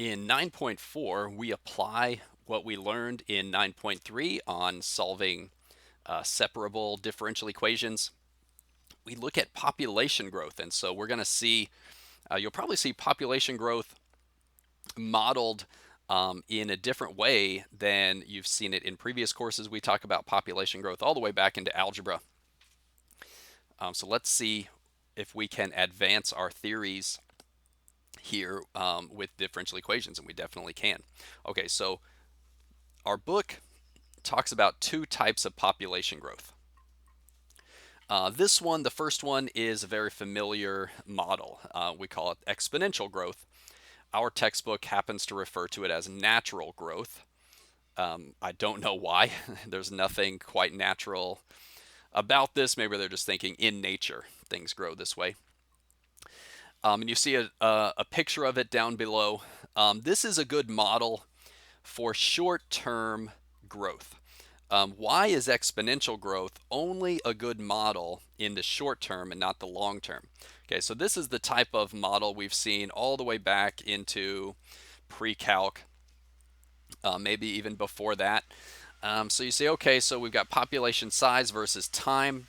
In 9.4, we apply what we learned in 9.3 on solving separable differential equations. We look at population growth, and so we're going to see, you'll probably see population growth modeled in a different way than you've seen it in previous courses. We talk about population growth all the way back into algebra. So let's see if we can advance our theories here with differential equations, and we definitely can. Okay, so our book talks about two types of population growth. This one, the first one, is a very familiar model. We call it exponential growth. Our textbook happens to refer to it as natural growth. I don't know why. There's nothing quite natural about this. Maybe they're just thinking in nature things grow this way. And you see a picture of it down below. This is a good model for short-term growth. Why is exponential growth only a good model in the short term and not the long term? Okay, so this is the type of model we've seen all the way back into pre-calc, maybe even before that. So you say, okay, so we've got population size versus time.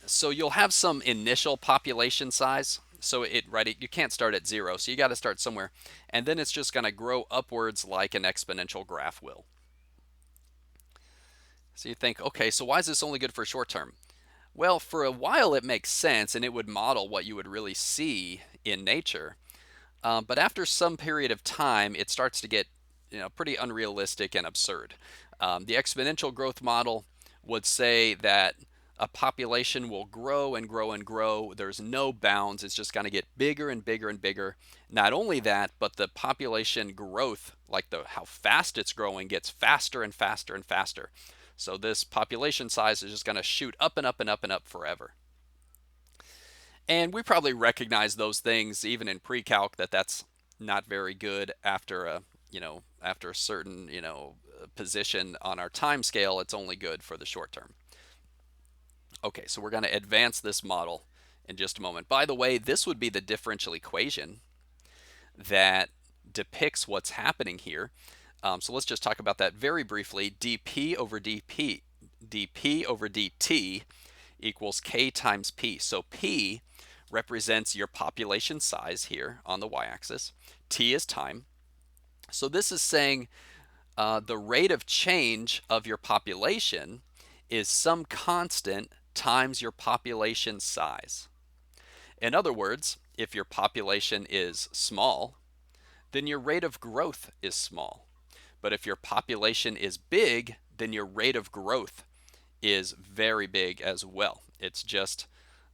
So you'll have some initial population size. So you can't start at zero, so you got to start somewhere. And then it's just going to grow upwards like an exponential graph will. So you think, okay, so why is this only good for short term? Well, for a while it makes sense and it would model what you would really see in nature. But after some period of time, it starts to get pretty unrealistic and absurd. The exponential growth model would say that a population will grow and grow and grow. There's no bounds. It's just going to get bigger and bigger and bigger. Not only that, but the population growth, like how fast it's growing, gets faster and faster and faster. So this population size is just going to shoot up and up and up and up forever. And we probably recognize those things even in pre-calc that that's not very good after a certain position on our time scale. It's only good for the short term. Okay, so we're going to advance this model in just a moment. By the way, this would be the differential equation that depicts what's happening here. So let's just talk about that very briefly. dp over dt equals k times p. So p represents your population size here on the y-axis. T is time. So this is saying the rate of change of your population is some constant times your population size. In other words, if your population is small, then your rate of growth is small. But if your population is big, then your rate of growth is very big as well. It's just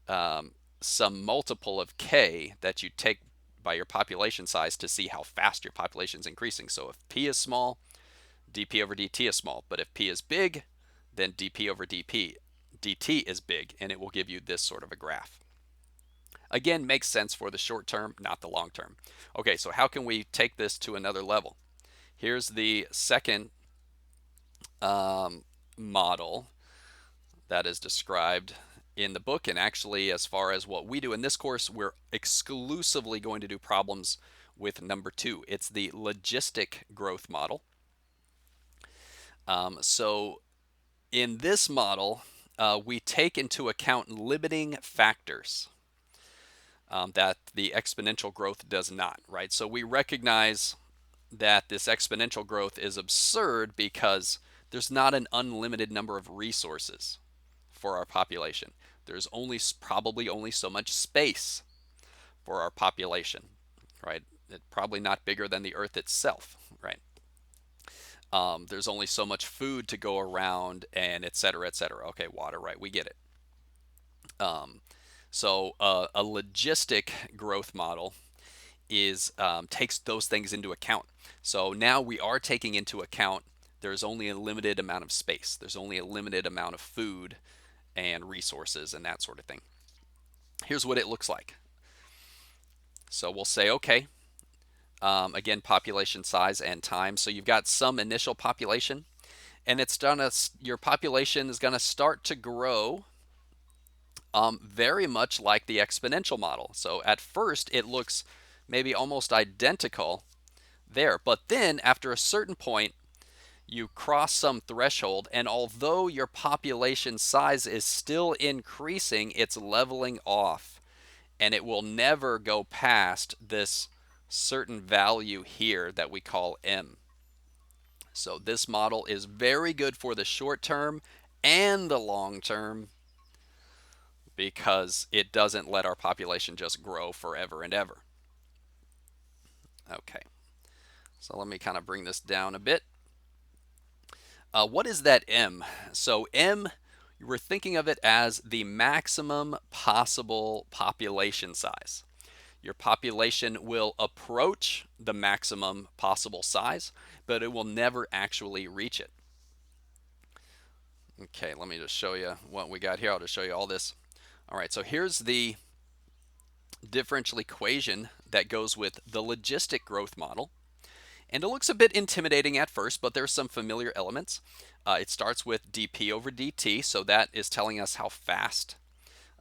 some multiple of k that you take by your population size to see how fast your population is increasing. So if p is small, dp over dt is small. But if p is big, then dp over dt is big, and it will give you this sort of a graph. Again, makes sense for the short term, not the long term. Okay, so how can we take this to another level? Here's the second model that is described in the book, and actually as far as what we do in this course, we're exclusively going to do problems with number 2. It's the logistic growth model. So in this model, we take into account limiting factors that the exponential growth does not, right? So we recognize that this exponential growth is absurd because there's not an unlimited number of resources for our population. There's probably only so much space for our population, right? It's probably not bigger than the Earth itself, right? There's only so much food to go around, and et cetera, et cetera. Okay, water, right? We get it. So a logistic growth model takes those things into account. So now we are taking into account there's only a limited amount of space. There's only a limited amount of food and resources and that sort of thing. Here's what it looks like. So we'll say, okay, again, population size and time. So you've got some initial population, and your population is going to start to grow very much like the exponential model. So at first, it looks maybe almost identical there. But then after a certain point, you cross some threshold, and although your population size is still increasing, it's leveling off, and it will never go past this certain value here that we call M. So this model is very good for the short term and the long term because it doesn't let our population just grow forever and ever. Okay, so let me kind of bring this down a bit. What is that M? So M, we're thinking of it as the maximum possible population size. Your population will approach the maximum possible size, but it will never actually reach it. Okay, let me just show you what we got here. I'll just show you all this. All right, so here's the differential equation that goes with the logistic growth model. And it looks a bit intimidating at first, but there's some familiar elements. It starts with dp over dt, so that is telling us how fast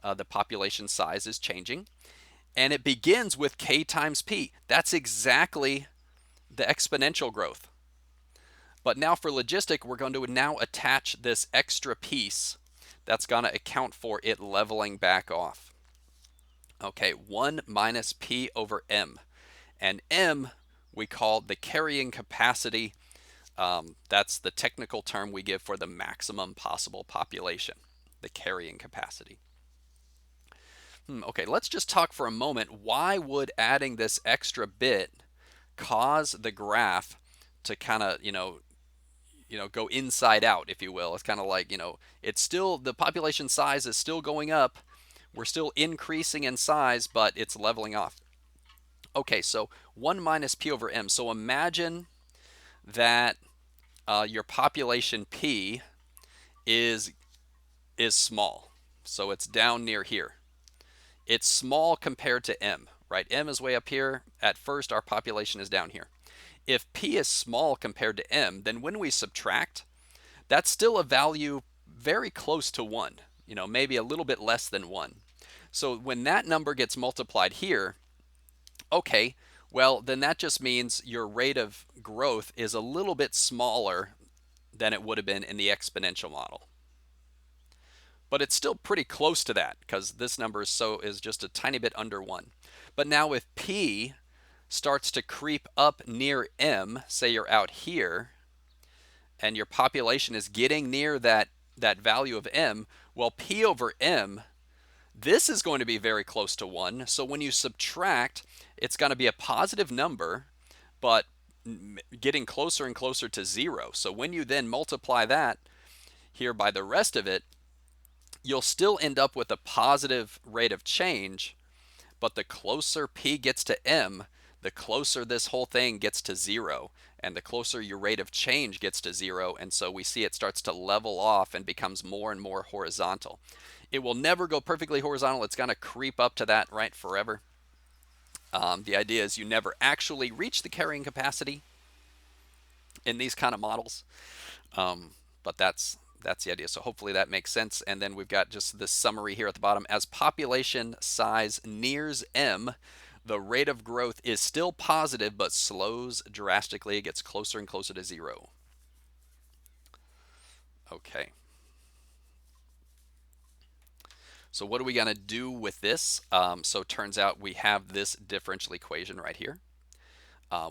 the population size is changing. And it begins with k times p. That's exactly the exponential growth. But now for logistic, we're going to now attach this extra piece that's going to account for it leveling back off. Okay, 1 minus p over m. And m we call the carrying capacity. That's the technical term we give for the maximum possible population, the carrying capacity. Okay, let's just talk for a moment. Why would adding this extra bit cause the graph to kind of, go inside out, if you will? It's kind of like, it's still, the population size is still going up. We're still increasing in size, but it's leveling off. Okay, so 1 minus p over m. So imagine that your population p is small. So it's down near here. It's small compared to m, right? M is way up here. At first, our population is down here. If p is small compared to m, then when we subtract, that's still a value very close to 1, maybe a little bit less than 1. So when that number gets multiplied here, okay, well, then that just means your rate of growth is a little bit smaller than it would have been in the exponential model. But it's still pretty close to that because this number is just a tiny bit under 1. But now if p starts to creep up near m, say you're out here, and your population is getting near that value of m, well, p over m, this is going to be very close to 1. So when you subtract, it's going to be a positive number, but getting closer and closer to 0. So when you then multiply that here by the rest of it, you'll still end up with a positive rate of change, but the closer p gets to m, the closer this whole thing gets to 0, and the closer your rate of change gets to 0, and so we see it starts to level off and becomes more and more horizontal. It will never go perfectly horizontal. It's going to creep up to that, right, forever. The idea is you never actually reach the carrying capacity in these kind of models, but that's the idea. So hopefully that makes sense. And then we've got just this summary here at the bottom. As population size nears m, the rate of growth is still positive but slows drastically. It gets closer and closer to 0. Okay. So what are we going to do with this? So it turns out we have this differential equation right here.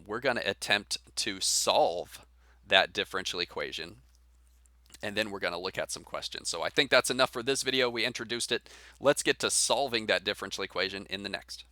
We're going to attempt to solve that differential equation, and then we're going to look at some questions. So I think that's enough for this video. We introduced it. Let's get to solving that differential equation in the next.